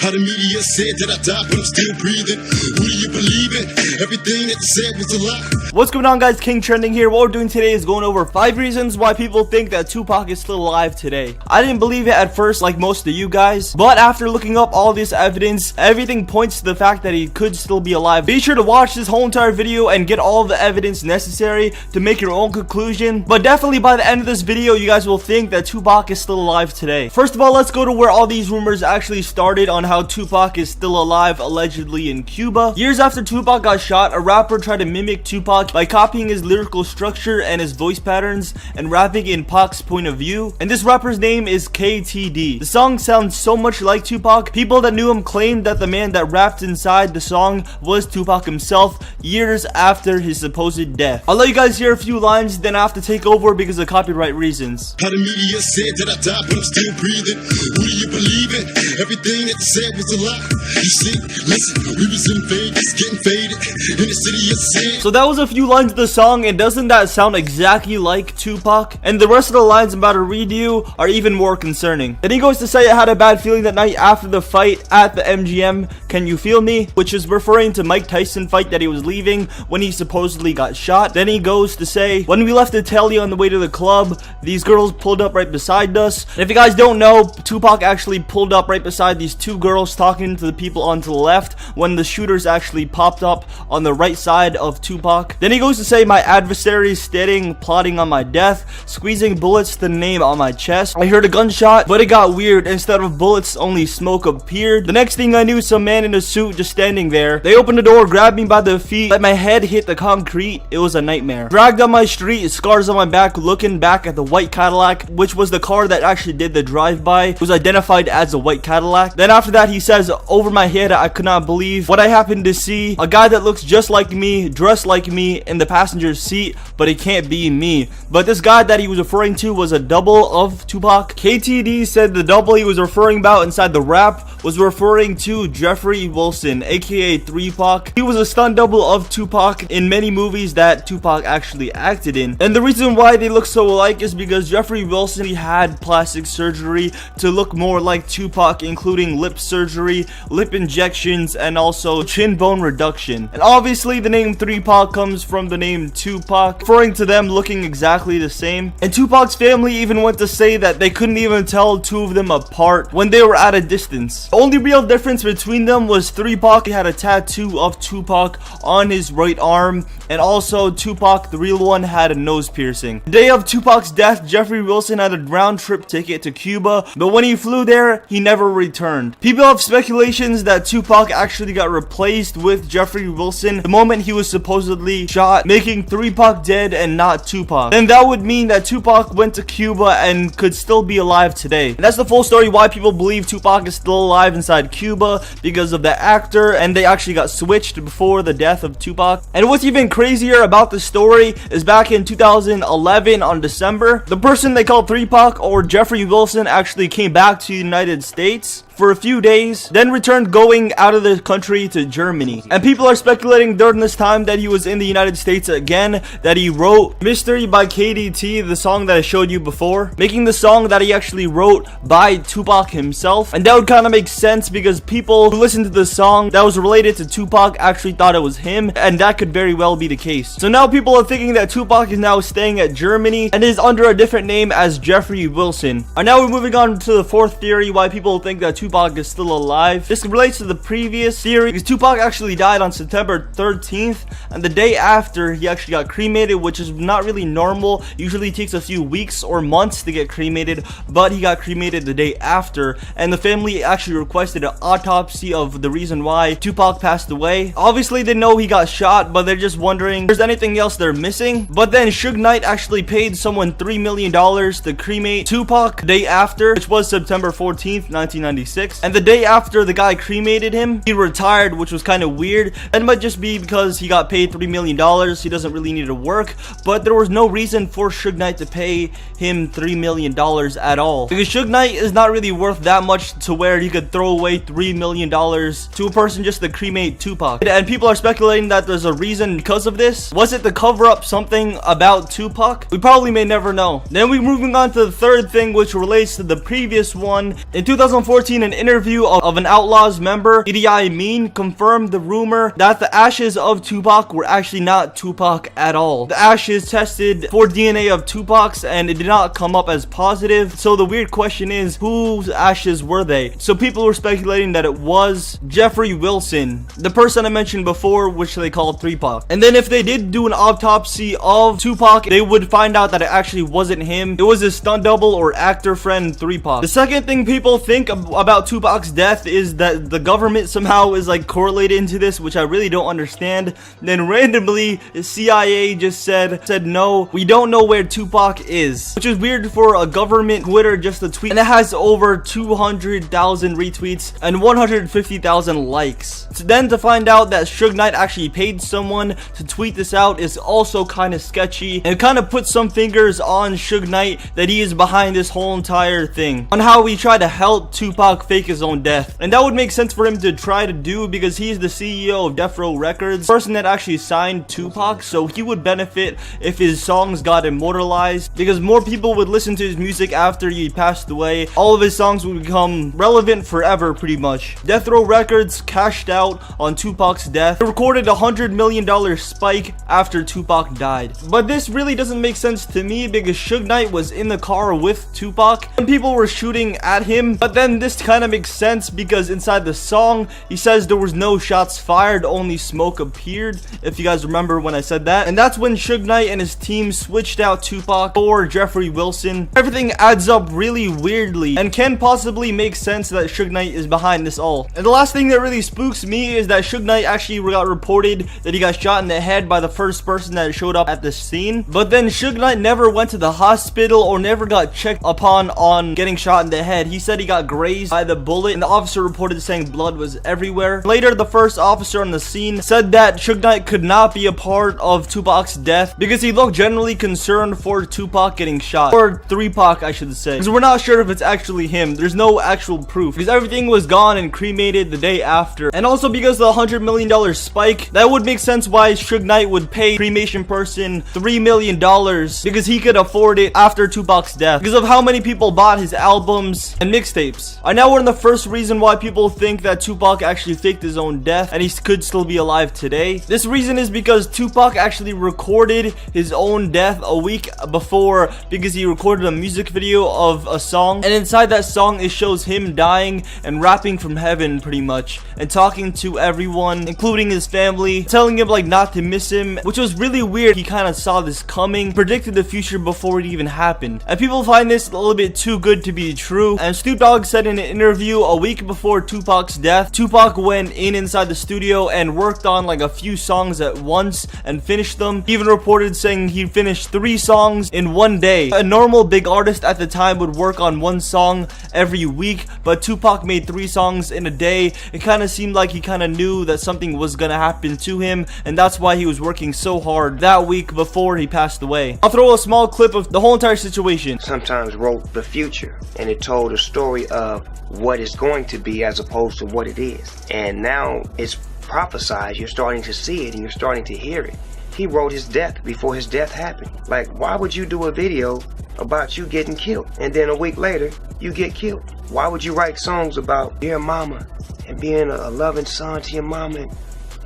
How the media said that I died, but I'm still breathing. Who do you believe in? Everything that you said was a lie. What's going on, guys? King Trending here. What we're doing today is going over 5 reasons why people think that Tupac is still alive today. I didn't believe it at first like most of you guys, but after looking up all this evidence, everything points to the fact that he could still be alive. Be sure to watch this whole entire video and get all the evidence necessary to make your own conclusion, but definitely by the end of this video, you guys will think that Tupac is still alive today. First of all, let's go to where all these rumors actually started on how Tupac is still alive, allegedly in Cuba. Years after Tupac got shot, a rapper tried to mimic Tupac by copying his lyrical structure and his voice patterns and rapping in Pac's point of view, and this rapper's name is KTD. The song sounds so much like Tupac, people that knew him claimed that the man that rapped inside the song was Tupac himself years after his supposed death. I'll let you guys hear a few lines, then I have to take over because of copyright reasons. How the media said that I died, but I'm still breathing. Who do you believe in? Everything that you said was a lie. You see, listen, we was in Vegas getting faded in the city of sin. So that was a few lines of the song, and doesn't that sound exactly like Tupac? And the rest of the lines I'm about to read you are even more concerning. Then he goes to say, I had a bad feeling that night after the fight at the MGM, can you feel me? Which is referring to Mike Tyson fight that he was leaving when he supposedly got shot. Then he goes to say, when we left the telly on the way to the club, these girls pulled up right beside us. And if you guys don't know, Tupac actually pulled up right beside these two girls talking to the people on to the left when the shooters actually popped up on the right side of Tupac. Then he goes to say, my adversaries standing plotting on my death, squeezing bullets to the name on my chest. I heard a gunshot, but it got weird. Instead of bullets, only smoke appeared. The next thing I knew, some man in a suit just standing there. They opened the door, grabbed me by the feet, let my head hit the concrete. It was a nightmare. Dragged on my street, scars on my back, looking back at the white Cadillac, which was the car that actually did the drive-by, was identified as a white Cadillac. Then after that, he says, over my head, I could not believe what I happened to see. A guy that looks just like me, dressed like me, in the passenger seat, but it can't be me. But this guy that he was referring to was a double of Tupac. KTD said the double he was referring about inside the rap was referring to Jeffrey Wilson, aka 3Pac. He was a stunt double of Tupac in many movies that Tupac actually acted in. And the reason why they look so alike is because Jeffrey Wilson, he had plastic surgery to look more like Tupac, including lip surgery, lip injections, and also chin bone reduction. And obviously the name 3Pac comes from the name Tupac, referring to them looking exactly the same. And Tupac's family even went to say that they couldn't even tell two of them apart when they were at a distance. The only real difference between them was 3Pac had a tattoo of Tupac on his right arm, and also Tupac, the real one, had a nose piercing. The day of Tupac's death, Jeffrey Wilson had a round trip ticket to Cuba, but when he flew there, he never returned. People have speculations that Tupac actually got replaced with Jeffrey Wilson the moment he was supposedly shot, making 3Pac dead and not Tupac. Then that would mean that Tupac went to Cuba and could still be alive today. And that's the full story why people believe Tupac is still alive inside Cuba, because of the actor, and they actually got switched before the death of Tupac. And what's even crazier about the story is back in 2011 on December, the person they called 3Pac, or Jeffrey Wilson, actually came back to the United States for a few days, then returned going out of the country to Germany. And people are speculating during this time that he was in the United States again, that he wrote Mystery by KDT, the song that I showed you before, making the song that he actually wrote by Tupac himself. And that would kind of make sense because people who listened to the song that was related to Tupac actually thought it was him, and that could very well be the case. So now people are thinking that Tupac is now staying at Germany and is under a different name as Jeffrey Wilson. And now we're moving on to the fourth theory why people think that Tupac is still alive. This relates to the previous theory because Tupac actually died on September 13th, and the day after he actually got cremated, which is not really normal. Usually takes a few weeks or months to get cremated, but he got cremated the day after, and the family actually requested an autopsy of the reason why Tupac passed away. Obviously they know he got shot, but they're just wondering if there's anything else they're missing. But then Suge Knight actually paid someone $3 million to cremate Tupac the day after, which was September 14th, 1996. And the day after the guy cremated him, he retired, which was kind of weird. That might just be because he got paid $3 million. He doesn't really need to work, but there was no reason for Suge Knight to pay him $3 million at all, because Suge Knight is not really worth that much to where he could throw away $3 million to a person just to cremate Tupac. And people are speculating that there's a reason because of this. Was it to cover up something about Tupac? We probably may never know. Then we're moving on to the third thing, which relates to the previous one. In 2014, an interview of an Outlaw's member, Idi Amin, confirmed the rumor that the ashes of Tupac were actually not Tupac at all. The ashes tested for DNA of Tupac's and it did not come up as positive. So the weird question is, whose ashes were they? So people were speculating that it was Jeffrey Wilson, the person I mentioned before, which they called Tupac. And then if they did do an autopsy of Tupac, they would find out that it actually wasn't him. It was his stunt double or actor friend Tupac. The second thing people think about Tupac's death is that the government somehow is like correlated into this, which I really don't understand. Then randomly the CIA just said no, we don't know where Tupac is, which is weird for a government Twitter just to tweet, and it has over 200,000 retweets and 150,000 likes. So then to find out that Suge Knight actually paid someone to tweet this out is also kind of sketchy, and kind of puts some fingers on Suge Knight that he is behind this whole entire thing, on how he tried to help Tupac fake his own death. And that would make sense for him to try to do because he's the CEO of Death Row Records, the person that actually signed Tupac, so he would benefit if his songs got immortalized because more people would listen to his music after he passed away. All of his songs would become relevant forever pretty much. Death Row Records cashed out on Tupac's death. They recorded $100 million spike after Tupac died. But this really doesn't make sense to me because Suge Knight was in the car with Tupac and people were shooting at him. But then this kind of makes sense because inside the song he says there was no shots fired, only smoke appeared, if you guys remember when I said that. And that's when Suge Knight and his team switched out Tupac for Jeffrey Wilson. Everything adds up really weirdly and can possibly make sense that Suge Knight is behind this all. And the last thing that really spooks me is that Suge Knight actually got reported that he got shot in the head by the first person that showed up at the scene, but then Suge Knight never went to the hospital or never got checked upon on getting shot in the head. He said he got grazed by the bullet and the officer reported saying blood was everywhere. Later, the first officer on the scene said that Suge Knight could not be a part of Tupac's death because he looked generally concerned for Tupac getting shot, or Tupac I should say, because we're not sure if it's actually him. There's no actual proof because everything was gone and cremated the day after. And also because of the $100 million spike, that would make sense why Suge Knight would pay cremation person $3 million because he could afford it after Tupac's death because of how many people bought his albums and mixtapes. I now learned the first reason why people think that Tupac actually faked his own death and he could still be alive today. This reason is because Tupac actually recorded his own death a week before because he recorded a music video of a song, and inside that song it shows him dying and rapping from heaven pretty much and talking to everyone including his family, telling him like not to miss him, which was really weird. He kind of saw this coming, predicted the future before it even happened, and people find this a little bit too good to be true. And Snoop Dogg said in an interview a week before Tupac's death, Tupac went inside the studio and worked on like a few songs at once and finished them. He even reported saying he finished 3 songs in one day. A normal big artist at the time would work on 1 song every week, but Tupac made 3 songs in a day. It kind of seemed like he kind of knew that something was gonna happen to him, and that's why he was working so hard that week before he passed away. I'll throw a small clip of the whole entire situation. Sometimes wrote the future, and it told a story of what it's going to be as opposed to what it is. And now it's prophesied, you're starting to see it and you're starting to hear it. He wrote his death before his death happened. Like, why would you do a video about you getting killed and then a week later you get killed? Why would you write songs about your mama and being a loving son to your mama?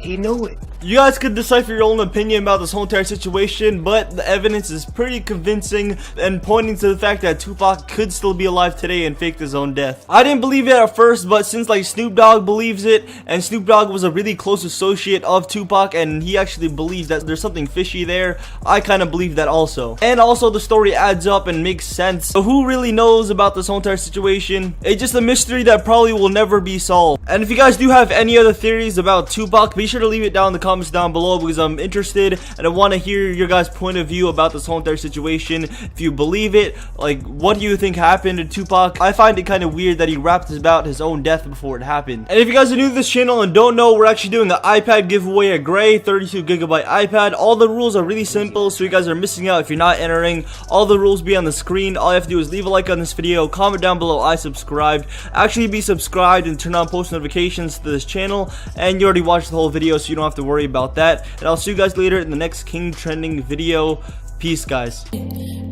He knew it. You guys could decipher your own opinion about this whole entire situation, but the evidence is pretty convincing and pointing to the fact that Tupac could still be alive today and faked his own death. I didn't believe it at first, but since like Snoop Dogg believes it, and Snoop Dogg was a really close associate of Tupac and he actually believes that there's something fishy there, I kind of believe that also. And also the story adds up and makes sense. So who really knows about this whole entire situation? It's just a mystery that probably will never be solved. And if you guys do have any other theories about Tupac, be sure to leave it down in the comments down below because I'm interested and I want to hear your guys' point of view about this whole entire situation. If you believe it, like, what do you think happened to Tupac? I find it kind of weird that he rapped about his own death before it happened. And if you guys are new to this channel and don't know, we're actually doing an iPad giveaway at Gray 32GB iPad. All the rules are really simple, so you guys are missing out if you're not entering. All the rules be on the screen. All you have to do is leave a like on this video, comment down below I subscribed, actually be subscribed and turn on post notifications to this channel, and you already watched the whole video so you don't have to worry about that. And I'll see you guys later in the next King Trending video. Peace, guys.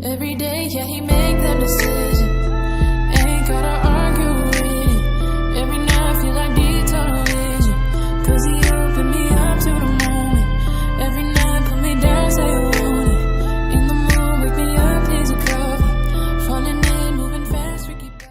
Every day, yeah, he make them the same.